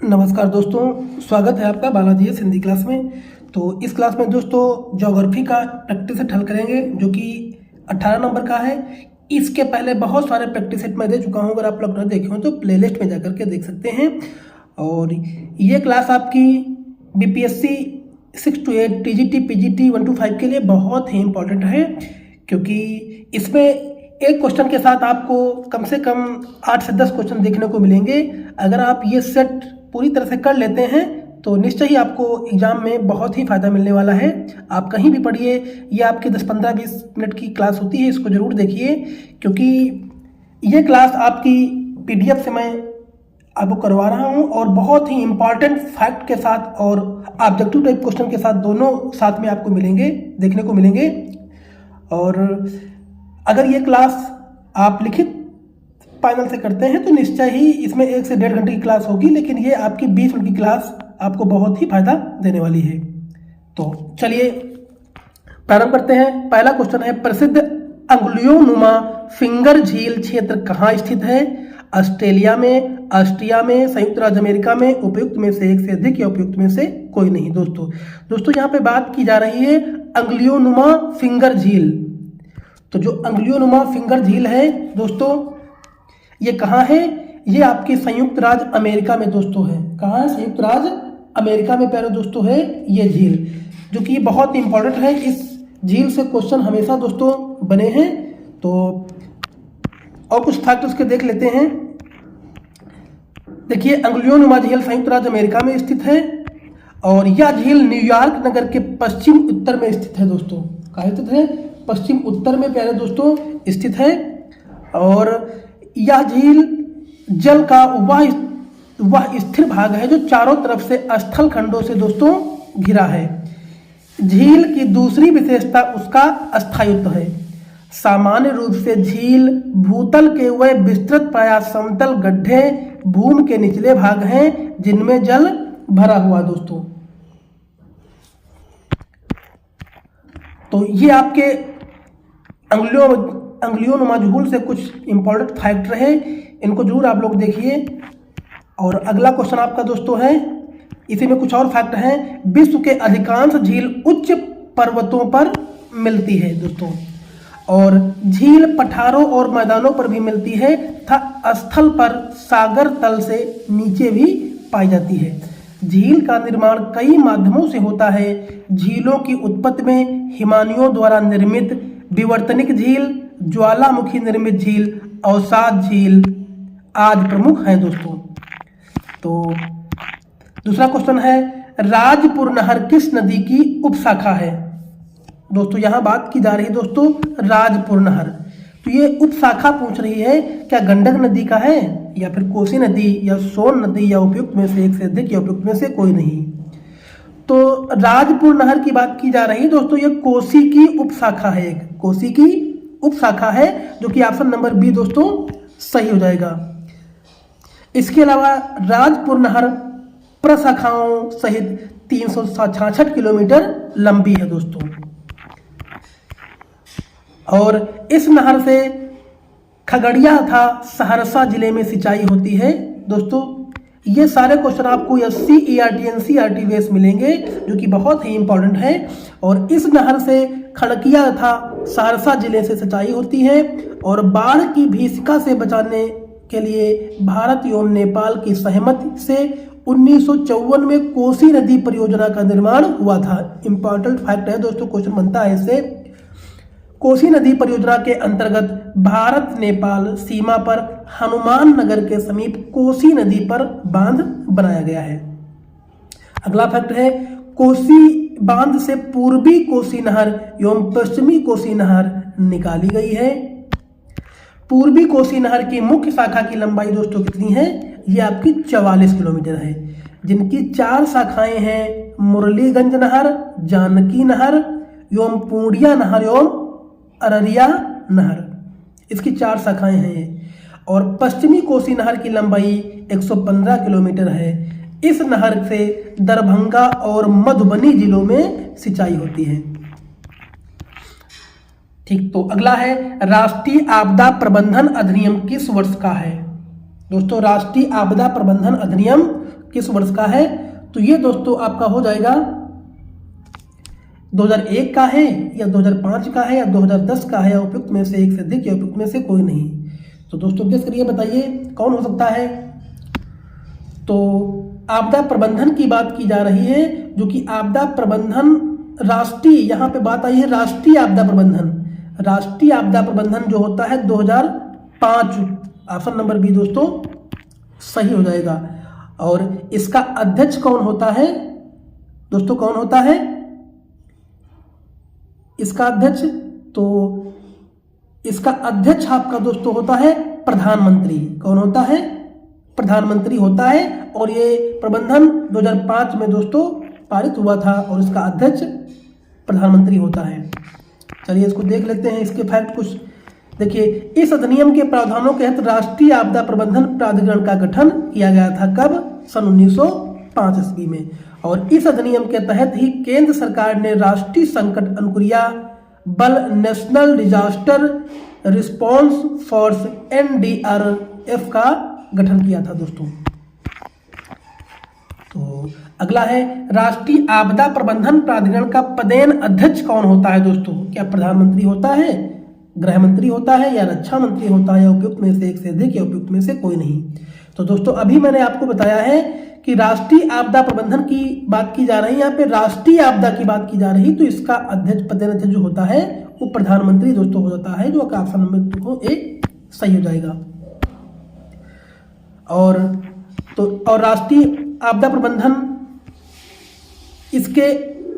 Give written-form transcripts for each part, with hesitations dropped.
नमस्कार दोस्तों, स्वागत है आपका बालाजी हिंदी क्लास में। तो इस क्लास में दोस्तों ज्योग्राफी का प्रैक्टिस सेट हल करेंगे जो कि 18 नंबर का है। इसके पहले बहुत सारे प्रैक्टिस सेट मैं दे चुका हूं, अगर आप लोग नहीं देखे हो तो प्लेलिस्ट में जाकर के देख सकते हैं। और ये क्लास आपकी BPSC 6 to 8 TGT PGT 1 to 5 के लिए बहुत ही इंपॉर्टेंट है, क्योंकि इसमें एक क्वेश्चन के साथ आपको कम से कम 8 से 10 क्वेश्चन देखने को मिलेंगे। अगर आप ये सेट पूरी तरह से कर लेते हैं तो निश्चय ही आपको एग्जाम में बहुत ही फ़ायदा मिलने वाला है। आप कहीं भी पढ़िए, ये आपकी 10, 15, 20 मिनट की क्लास होती है, इसको ज़रूर देखिए, क्योंकि ये क्लास आपकी पीडीएफ से मैं आपको करवा रहा हूँ और बहुत ही इम्पॉर्टेंट फैक्ट के साथ और ऑब्जेक्टिव टाइप क्वेश्चन के साथ दोनों साथ में आपको मिलेंगे, देखने को मिलेंगे। और अगर ये क्लास आप लिखित फाइनल से करते हैं तो निश्चय ही इसमें 1 से 1.5 घंटे की क्लास होगी, लेकिन ये आपकी 20 मिनट की क्लास आपको बहुत ही फायदा देने वाली है। तो चलिए प्रारंभ करते हैं। पहला क्वेश्चन है, प्रसिद्ध अंगुलियों नुमा फिंगर झील क्षेत्र कहाँ स्थित है? ऑस्ट्रेलिया में, ऑस्ट्रिया में, संयुक्त राज्य अमेरिका में, उपयुक्त में से एक से अधिक या उपयुक्त में से कोई नहीं। दोस्तों यहाँ पे बात की जा रही है अंगुलियों नुमा फिंगर झील। तो जो अंगुलियों नुमा फिंगर झील है दोस्तों, ये कहाँ है? ये आपके संयुक्त राज्य अमेरिका में दोस्तों है। कहाँ है? संयुक्त राज्य अमेरिका में प्यारे दोस्तों है ये झील, जो कि बहुत इंपॉर्टेंट है। इस झील से क्वेश्चन हमेशा दोस्तों बने हैं। तो और कुछ फैक्ट उसके देख लेते हैं। देखिए, अंगुलियों नुमा झील संयुक्त राज्य अमेरिका में स्थित है और यह झील न्यूयॉर्क नगर के पश्चिम उत्तर में स्थित है दोस्तों। कहाँ स्थित है? पश्चिम उत्तर में प्यारे दोस्तों स्थित है। और यह झील जल का वह स्थिर भाग है जो चारों तरफ से स्थल खंडों से दोस्तों घिरा है। झील की दूसरी विशेषता उसका स्थायित्व है। सामान्य रूप से झील भूतल के वह विस्तृत प्रायः समतल गड्ढे भूमि के निचले भाग हैं जिनमें जल भरा हुआ दोस्तों। तो ये आपके अंगुलियों नुमा झील से कुछ इंपॉर्टेंट फैक्ट रहे, इनको जरूर आप लोग देखिए। और अगला क्वेश्चन आपका दोस्तों है, इसी में कुछ और फैक्ट हैं। विश्व के अधिकांश झील उच्च पर्वतों पर मिलती है दोस्तों, और झील पठारों और मैदानों पर भी मिलती है तथा स्थल पर सागर तल से नीचे भी पाई जाती है। झील का निर्माण कई माध्यमों से होता है। झीलों की उत्पत्ति में हिमानियों द्वारा निर्मित विवर्तनिक झील, ज्वालामुखी निर्मित झील, अवसाद झील आदि प्रमुख हैं दोस्तों। तो दूसरा क्वेश्चन है, राजपुर नहर किस नदी की उपशाखा है? दोस्तों यहाँ बात की जा रही है दोस्तों राजपुर नहर। तो ये उपशाखा पूछ रही है, क्या गंडक नदी का है या फिर कोसी नदी या सोन नदी या उपयुक्त में से एक से अधिक या उपयुक्त में से कोई नहीं। तो राजपुर नहर की बात की जा रही है दोस्तों, ये कोसी की उपशाखा है, एक कोसी की उपशाखा है, जो कि ऑप्शन नंबर बी दोस्तों सही हो जाएगा। इसके अलावा राजपुर नहर प्रशाखाओं सहित 366 किलोमीटर लंबी है दोस्तों। और इस नहर से खगड़िया तथा सहरसा जिले में सिंचाई होती है दोस्तों। ये सारे क्वेश्चन आपको एससी ईआरटी एनसीईआरटी बेस मिलेंगे, जो कि बहुत ही इंपॉर्टेंट है। और इस नहर से खड़किया तथा सहरसा जिले से सिंचाई होती है। और बाढ़ की भीषिका से बचाने के लिए भारत एवं नेपाल की सहमति से 1954 में कोसी नदी परियोजना का निर्माण हुआ था। इंपॉर्टेंट फैक्ट है दोस्तों, क्वेश्चन बनता है इससे। कोसी नदी परियोजना के अंतर्गत भारत नेपाल सीमा पर हनुमान नगर के समीप कोसी नदी पर बांध बनाया गया है। अगला फैक्ट है, कोसी बांध से पूर्वी कोसी नहर एवं पश्चिमी कोसी नहर निकाली गई है। पूर्वी कोसी नहर की मुख्य शाखा की लंबाई दोस्तों कितनी है? ये आपकी 44 किलोमीटर है, जिनकी 4 शाखाएं हैं, मुरलीगंज नहर, जानकी नहर एवं पूर्णिया नहर एवं अररिया नहर। इसकी 4 शाखाएं हैं। और पश्चिमी कोसी नहर की लंबाई 115 किलोमीटर है। इस नहर से दरभंगा और मधुबनी जिलों में सिंचाई होती है। ठीक, तो अगला है, राष्ट्रीय आपदा प्रबंधन अधिनियम किस वर्ष का है? दोस्तों राष्ट्रीय आपदा प्रबंधन अधिनियम किस वर्ष का है, तो ये दोस्तों आपका हो जाएगा 2001 का है या 2005 का है या 2010 का है, या उपयुक्त में से एक से अधिक या उपयुक्त में से कोई नहीं। तो दोस्तों गेस करिए, बताइए कौन हो सकता है। तो आपदा प्रबंधन की बात की जा रही है, जो कि आपदा प्रबंधन राष्ट्रीय, यहाँ पे बात आई है राष्ट्रीय आपदा प्रबंधन। राष्ट्रीय आपदा प्रबंधन जो होता है 2005, ऑप्शन नंबर बी दोस्तों सही हो जाएगा। और इसका अध्यक्ष कौन होता है दोस्तों, कौन होता है इसका अध्यक्ष? तो इसका अध्यक्ष आपका दोस्तों होता है प्रधानमंत्री। कौन होता है? प्रधानमंत्री होता है। और ये प्रबंधन 2005 में दोस्तों पारित हुआ था और इसका अध्यक्ष प्रधानमंत्री होता है। चलिए इसको देख लेते हैं, इसके फैक्ट कुछ देखिए। इस अधिनियम के प्रावधानों के तहत राष्ट्रीय आपदा प्रबंधन प्राधिकरण का गठन किया गया था। कब? सन 1905 ईस्वी में। और इस अधिनियम के तहत ही केंद्र सरकार ने राष्ट्रीय संकट अनुक्रिया बल national disaster response force NDRF का गठन किया था दोस्तों। तो अगला है राष्ट्रीय आपदा प्रबंधन प्राधिकरण का पदेन अध्यक्ष कौन होता है दोस्तों? क्या प्रधानमंत्री होता है, गृह मंत्री होता है, या रक्षा मंत्री होता है, या उपयुक्त में से एक से अधिक, या उपयुक्त में से कोई नहीं। तो दोस्तों अभी मैंने आपको बताया है कि राष्ट्रीय आपदा प्रबंधन की बात की जा रही है, यहाँ पे राष्ट्रीय आपदा की बात की जा रही, तो इसका अध्यक्ष पदेन अध्यक्ष जो होता है वो प्रधानमंत्री दोस्तों हो जाता है, जो ऑप्शन नंबर एक सही हो जाएगा। और राष्ट्रीय आपदा प्रबंधन इसके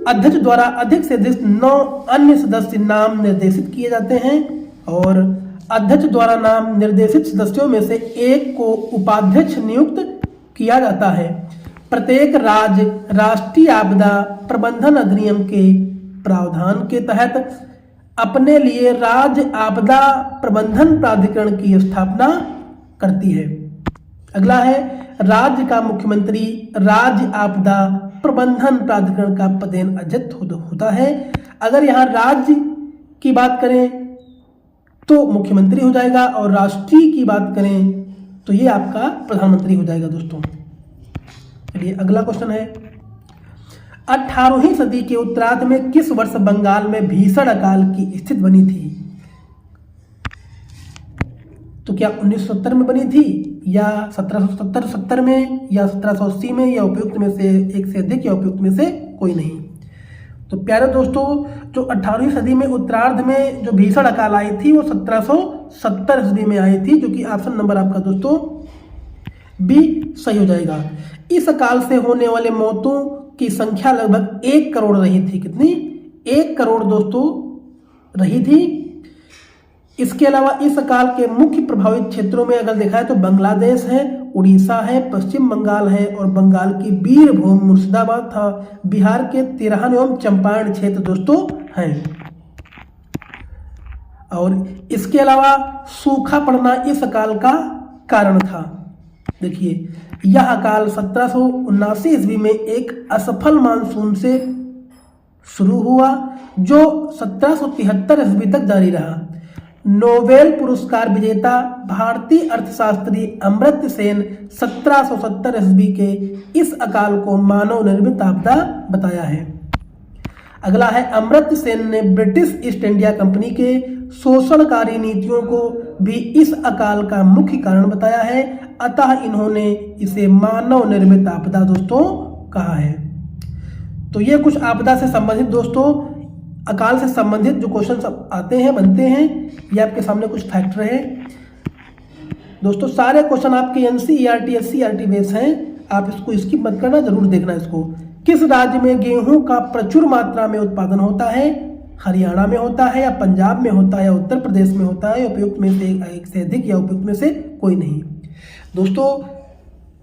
अध्यक्ष द्वारा अधिक से अधिक 9 अन्य सदस्य नाम निर्देशित किए जाते हैं, और अध्यक्ष द्वारा नाम निर्देशित सदस्यों में से एक को उपाध्यक्ष नियुक्त किया जाता है। प्रत्येक राज्य राष्ट्रीय आपदा प्रबंधन अधिनियम के प्रावधान के तहत अपने लिए राज्य आपदा प्रबंधन प्राधिकरण की स्थापना करती है। अगला है राज्य का मुख्यमंत्री राज्य आपदा प्रबंधन प्राधिकरण का पदेन अध्यक्ष होता है। अगर यहाँ राज्य की बात करें तो मुख्यमंत्री हो जाएगा, और राष्ट्रीय की बात करें तो ये आपका प्रधानमंत्री हो जाएगा दोस्तों। चलिए अगला क्वेश्चन है, 18वीं सदी के उत्तरार्ध में किस वर्ष बंगाल में भीषण अकाल की स्थिति बनी थी? तो क्या 1970 में बनी थी, या 1770 में, या 1780 में, या उपयुक्त में से एक से अधिक, या उपयुक्त में से कोई नहीं। तो प्यारे दोस्तों जो 18वीं सदी में उत्तरार्ध में जो भीषण अकाल आई थी वो 1770 ईस्वी में आई थी, जो कि ऑप्शन नंबर आपका दोस्तों बी सही हो जाएगा। इस अकाल से होने वाले मौतों की संख्या लगभग 1 करोड़ रही थी। कितनी? 1 करोड़ दोस्तों रही थी। इसके अलावा इस अकाल के मुख्य प्रभावित क्षेत्रों में अगर देखा है तो बांग्लादेश है, उड़ीसा है, पश्चिम बंगाल है, और बंगाल की बीरभूम मुर्शिदाबाद था, बिहार के तिरहन एवं चंपारण क्षेत्र दोस्तों हैं। और इसके अलावा सूखा पड़ना इस अकाल का कारण था। देखिए यह अकाल 1779 ईस्वी में एक असफल मानसून से शुरू हुआ, जो 1773 ईस्वी तक जारी रहा। नोबेल पुरस्कार विजेता भारतीय अर्थशास्त्री अमर्त्य सेन 1770 ईस्वी के इस अकाल को मानव निर्मित आपदा बताया है। अगला है अमर्त्य सेन ने ब्रिटिश ईस्ट इंडिया कंपनी के शोषणकारी नीतियों को भी इस अकाल का मुख्य कारण बताया है, अतः इन्होंने इसे मानव निर्मित आपदा दोस्तों कहा है। तो ये कुछ आपदा से संबंधित दोस्तों, अकाल से संबंधित जो क्वेश्चन आते हैं बनते हैं, ये आपके सामने कुछ फैक्ट रहे दोस्तों। सारे क्वेश्चन आपके NCERT SCERT बेस हैं, आप इसको स्किप मत करना, जरूर देखना इसको। किस राज्य में गेहूं का प्रचुर मात्रा में उत्पादन होता है? हरियाणा में होता है, या पंजाब में होता है, या उत्तर प्रदेश में होता है, उपयुक्त में से एक से अधिक, या उपयुक्त में से कोई नहीं। दोस्तों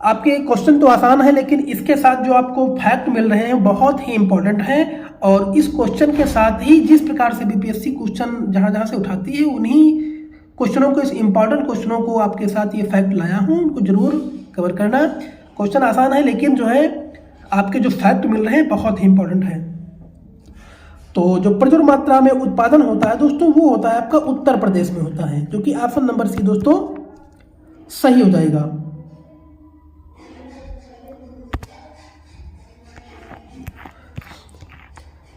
आपके क्वेश्चन तो आसान है, लेकिन इसके साथ जो आपको फैक्ट मिल रहे हैं बहुत ही इंपॉर्टेंट हैं, और इस क्वेश्चन के साथ ही जिस प्रकार से BPSC क्वेश्चन जहां से उठाती है उन्हीं क्वेश्चनों को, इस इंपॉर्टेंट क्वेश्चनों को आपके साथ ये फैक्ट लाया हूं, उनको जरूर कवर करना। क्वेश्चन आसान है, लेकिन जो है आपके जो फैक्ट मिल रहे हैं बहुत ही इंपॉर्टेंट है। तो जो प्रचुर मात्रा में उत्पादन होता है दोस्तों वो होता है आपका उत्तर प्रदेश में होता है, जो कि ऑप्शन नंबर सी दोस्तों सही हो जाएगा।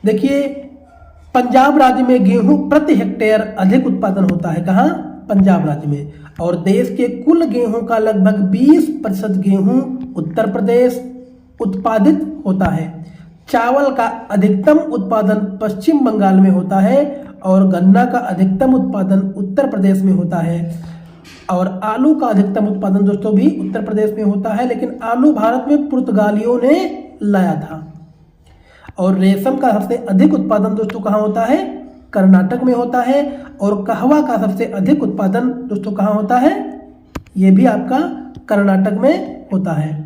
देखिए, पंजाब राज्य में गेहूं प्रति हेक्टेयर अधिक उत्पादन होता है। कहाँ? पंजाब राज्य में। और देश के कुल गेहूं का लगभग 20% गेहूं उत्तर प्रदेश उत्पादित होता है। चावल का अधिकतम उत्पादन पश्चिम बंगाल में होता है और गन्ना का अधिकतम उत्पादन उत्तर प्रदेश में होता है। और आलू का अधिकतम उत्पादन दोस्तों भी उत्तर प्रदेश में होता है, लेकिन आलू भारत में पुर्तगालियों ने लाया था। और रेशम का सबसे अधिक उत्पादन दोस्तों कहाँ होता है? कर्नाटक में होता है। और कहवा का सबसे अधिक उत्पादन दोस्तों कहाँ होता है? ये भी आपका कर्नाटक में होता है।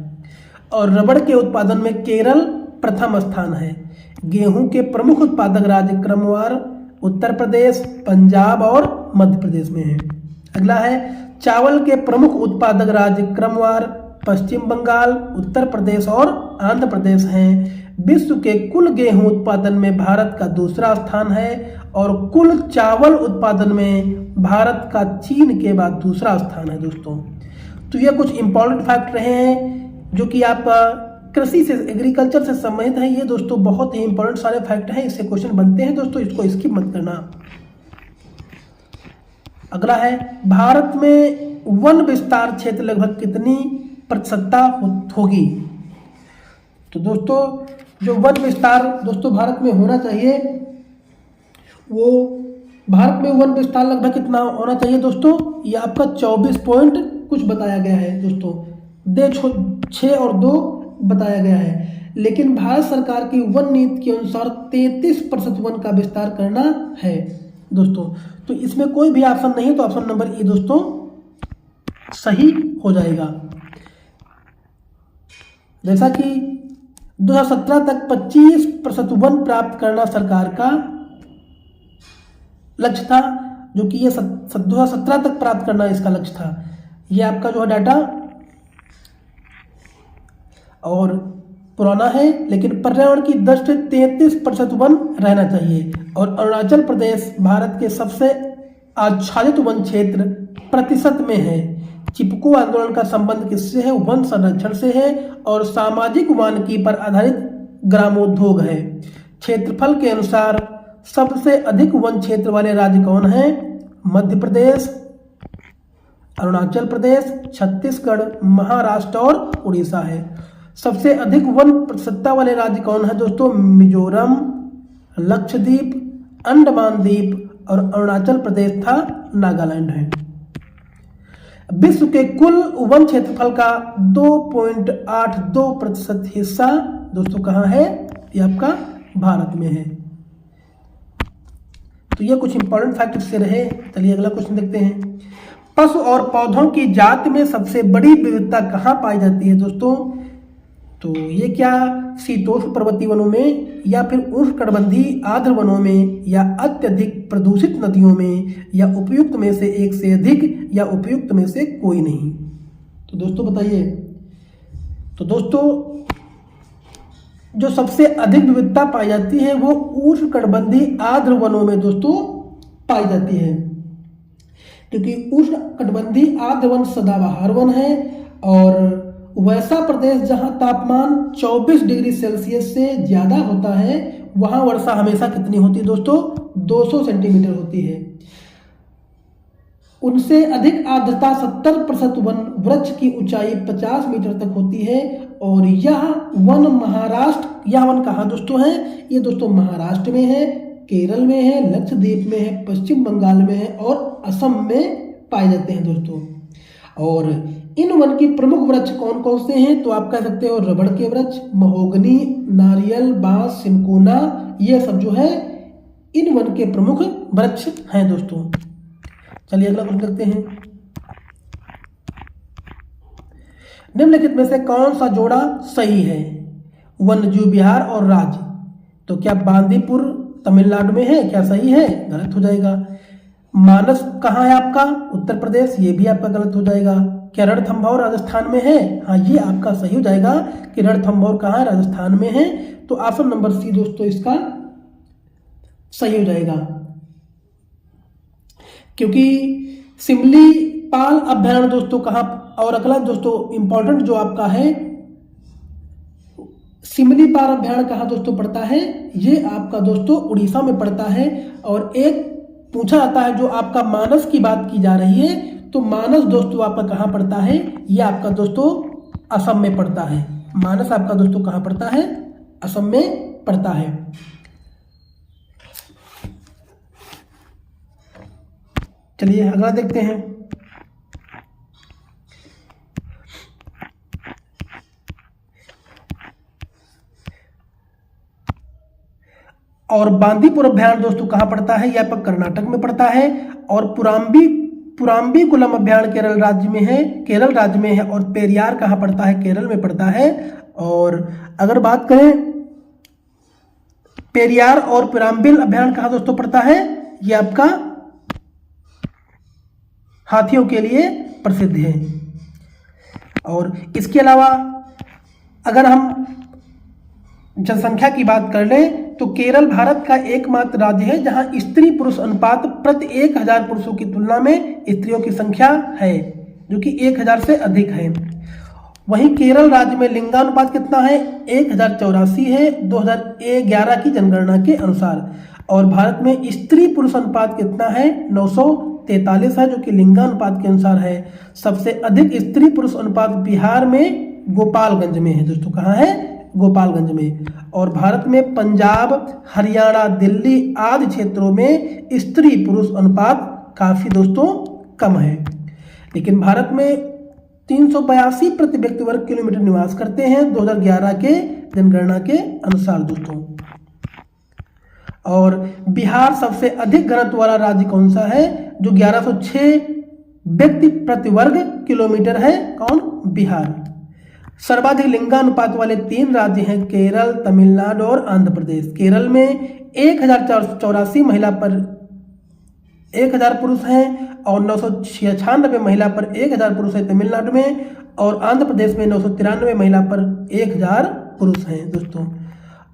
और रबड़ के उत्पादन में केरल प्रथम स्थान है। गेहूं के प्रमुख उत्पादक राज्य क्रमवार उत्तर प्रदेश, पंजाब और मध्य प्रदेश में है। अगला है चावल के प्रमुख उत्पादक राज्य क्रमवार पश्चिम बंगाल, उत्तर प्रदेश और आंध्र प्रदेश हैं। विश्व के कुल गेहूं उत्पादन में भारत का दूसरा स्थान है और कुल चावल उत्पादन में भारत का चीन के बाद दूसरा स्थान है दोस्तों। तो ये कुछ इंपॉर्टेंट फैक्ट रहे हैं जो कि आप कृषि से, एग्रीकल्चर से संबंधित है। ये दोस्तों बहुत ही इंपॉर्टेंट सारे फैक्ट हैं, इससे क्वेश्चन बनते हैं दोस्तों, इसको स्किप मत करना। अगला है भारत में वन विस्तार क्षेत्र लगभग कितनी प्रतिशतता होगी? तो दोस्तों जो वन विस्तार दोस्तों भारत में होना चाहिए, वो भारत में वन विस्तार लगभग कितना होना चाहिए दोस्तों? ये आपका 24 पॉइंट कुछ बताया गया है दोस्तों, 6 और 2 बताया गया है। लेकिन भारत सरकार की वन नीति के अनुसार 33% वन का विस्तार करना है दोस्तों। तो इसमें कोई भी ऑप्शन नहीं, तो ऑप्शन नंबर ए दोस्तों सही हो जाएगा। जैसा कि 2017 तक 25% वन प्राप्त करना सरकार का लक्ष्य था, जो कि ये 2017 तक प्राप्त करना इसका लक्ष्य था। ये आपका जो है डाटा और पुराना है, लेकिन पर्यावरण की दृष्टि 33% वन रहना चाहिए। और अरुणाचल प्रदेश भारत के सबसे आच्छादित वन क्षेत्र प्रतिशत में है। चिपको आंदोलन का संबंध किससे है? वन संरक्षण से है और सामाजिक वानिकी पर आधारित ग्रामोद्योग है। क्षेत्रफल के अनुसार सबसे अधिक वन क्षेत्र वाले राज्य कौन हैं? मध्य प्रदेश, अरुणाचल प्रदेश, छत्तीसगढ़, महाराष्ट्र और उड़ीसा है। सबसे अधिक वन प्रतिशतता वाले राज्य कौन है दोस्तों? मिजोरम, लक्षद्वीप, अंडमान द्वीप और अरुणाचल प्रदेश था नागालैंड है। विश्व के कुल वन क्षेत्रफल का 2.82% हिस्सा दोस्तों कहाँ है? ये आपका भारत में है। तो ये कुछ इंपॉर्टेंट फैक्ट इससे रहे। चलिए अगला क्वेश्चन देखते हैं। पशु और पौधों की जाति में सबसे बड़ी विविधता कहाँ पाई जाती है दोस्तों? तो ये क्या शीतोष्ण पर्वतीय वनों में या फिर उष्णकटिबंधीय आर्द्र वनों में या अत्यधिक प्रदूषित नदियों में या उपयुक्त में से एक से अधिक या उपयुक्त में से कोई नहीं? तो दोस्तों बताइए। तो दोस्तों जो सबसे अधिक विविधता पाई जाती है वो उष्णकटिबंधीय आर्द्र वनों में दोस्तों पाई जाती है, क्योंकि उष्णकटिबंधीय आर्द्र वन सदाबहार वन है और वैसा प्रदेश जहां तापमान 24 डिग्री सेल्सियस से ज्यादा होता है वहां वर्षा हमेशा कितनी होती है दोस्तों? 200 सेंटीमीटर होती है। उनसे अधिक आर्द्रता 70% वन वृक्ष की ऊंचाई 50 मीटर तक होती है और यह वन कहाँ दोस्तों है? ये दोस्तों महाराष्ट्र में है, केरल में है, लक्षद्वीप में है, पश्चिम बंगाल में है और असम में पाए जाते हैं दोस्तों। और इन वन की प्रमुख वृक्ष कौन कौन से हैं? तो आप कह सकते हो रबड़ के वृक्ष, महोगनी, नारियल, बांस, सिनकोना, ये सब जो है इन वन के प्रमुख वृक्ष हैं दोस्तों। चलिए अगला क्वेश्चन देखते हैं। निम्नलिखित में से कौन सा जोड़ा सही है? वन्यजीव विहार और राज्य। तो क्या बांदीपुर तमिलनाडु में है? क्या सही है? गलत हो जाएगा। मानस कहाँ है आपका? उत्तर प्रदेश, ये भी आपका गलत हो जाएगा। क्या रणथंभौर राजस्थान में है? हाँ, ये आपका सही हो जाएगा कि रणथंभौर कहाँ है? राजस्थान में है। तो ऑप्शन नंबर सी दोस्तों इसका सही हो जाएगा, क्योंकि सिमली पाल अभ्यारण्य दोस्तों कहाँ? और अगला दोस्तों इंपॉर्टेंट जो आपका है सिमलीपाल अभ्यारण्य कहाँ दोस्तों पड़ता है? ये आपका दोस्तों उड़ीसा में पड़ता है। और एक पूछा जाता है जो आपका मानस की बात की जा रही है, तो मानस दोस्तों आपका कहाँ पड़ता है? ये आपका दोस्तों असम में पड़ता है। मानस आपका दोस्तों कहाँ पड़ता है? असम में पड़ता है। चलिए अगला देखते हैं। और बांदीपुर अभ्यारण्य दोस्तों कहाँ पड़ता है? यह पर कर्नाटक में पड़ता है। और पुराम्बी कुलम अभ्यारण्य केरल राज्य में है, केरल राज्य में है। और पेरियार कहाँ पड़ता है? केरल में पड़ता है। और अगर बात करें पेरियार और पुराम्बिल अभ्यारण्य कहाँ दोस्तों पड़ता है? यह आपका हाथियों के लिए प्रसिद्ध है। और इसके अलावा अगर हम जनसंख्या की बात कर लें तो केरल भारत का एकमात्र राज्य है जहां स्त्री पुरुष अनुपात प्रति 1000 पुरुषों की तुलना में स्त्रियों की संख्या है, जो कि 1000 से अधिक है। वहीं केरल राज्य में लिंगानुपात कितना है? 1084 है 2011 की जनगणना के अनुसार। और भारत में स्त्री पुरुष अनुपात कितना है? 943 है, जो कि लिंगानुपात के अनुसार है। सबसे अधिक स्त्री पुरुष अनुपात बिहार में गोपालगंज में है दोस्तों। कहाँ है? गोपालगंज में। और भारत में पंजाब, हरियाणा, दिल्ली आदि क्षेत्रों में स्त्री पुरुष अनुपात काफी दोस्तों कम है। लेकिन भारत में 382 प्रति व्यक्ति वर्ग किलोमीटर निवास करते हैं 2011 के जनगणना के अनुसार दोस्तों। और बिहार सबसे अधिक घनत्व वाला राज्य कौन सा है? जो 1106 व्यक्ति प्रति वर्ग किलोमीटर है। कौन? बिहार। सर्वाधिक लिंगानुपात वाले 3 राज्य हैं केरल, तमिलनाडु और आंध्र प्रदेश। केरल में 1084 महिला पर 1000 पुरुष हैं और 996 महिला पर 1000 पुरुष है तमिलनाडु में। और आंध्र प्रदेश में 993 महिला पर 1000 पुरुष हैं दोस्तों।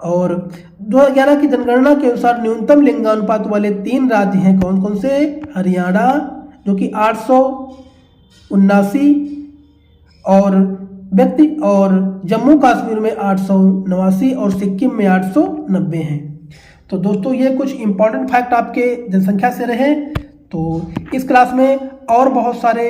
और 2011 की जनगणना के अनुसार न्यूनतम लिंगानुपात वाले 3 राज्य हैं कौन कौन से? हरियाणा जो कि 879 और व्यक्ति, और जम्मू कश्मीर में 889 और सिक्किम में 890 हैं। तो दोस्तों ये कुछ इंपॉर्टेंट फैक्ट आपके जनसंख्या से रहे। तो इस क्लास में और बहुत सारे